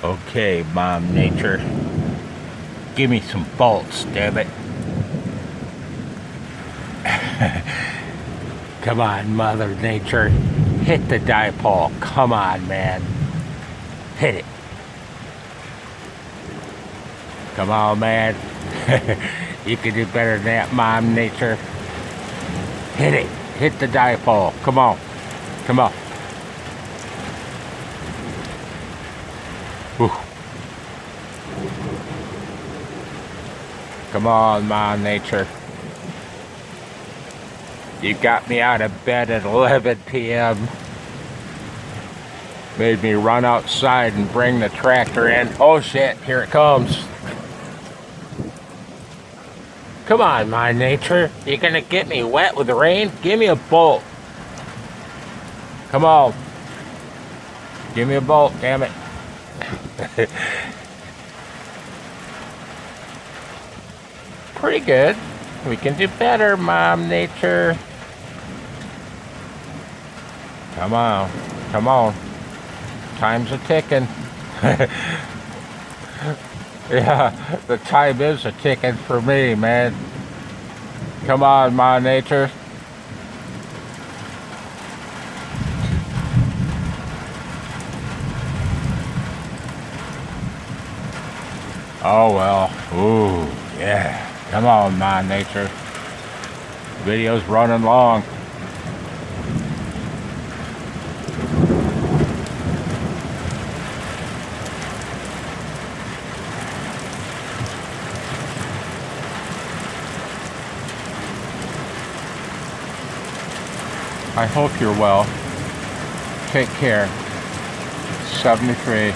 Okay, Mom Nature. Give me some bolts, damn it. Come on, Mother Nature. Hit the dipole. Come on, man. Hit it. Come on, man. You can do better than that, Mom Nature. Hit it. Hit the dipole. Come on. Come on. Whew. Come on, Mom Nature. You got me out of bed at 11 p.m. Made me run outside and bring the tractor in. Oh shit, here it comes. Come on, Mom Nature. You gonna get me wet with the rain? Give me a bolt. Come on. Give me a bolt, damn it. Pretty good. We can do better, Mom Nature. Come on. Come on. Time's a ticking. Yeah, the time is a ticking for me, man. Come on, Mom Nature. Oh well. Ooh, yeah. Come on, Mom Nature. Video's running long. I hope you're well. Take care. 73.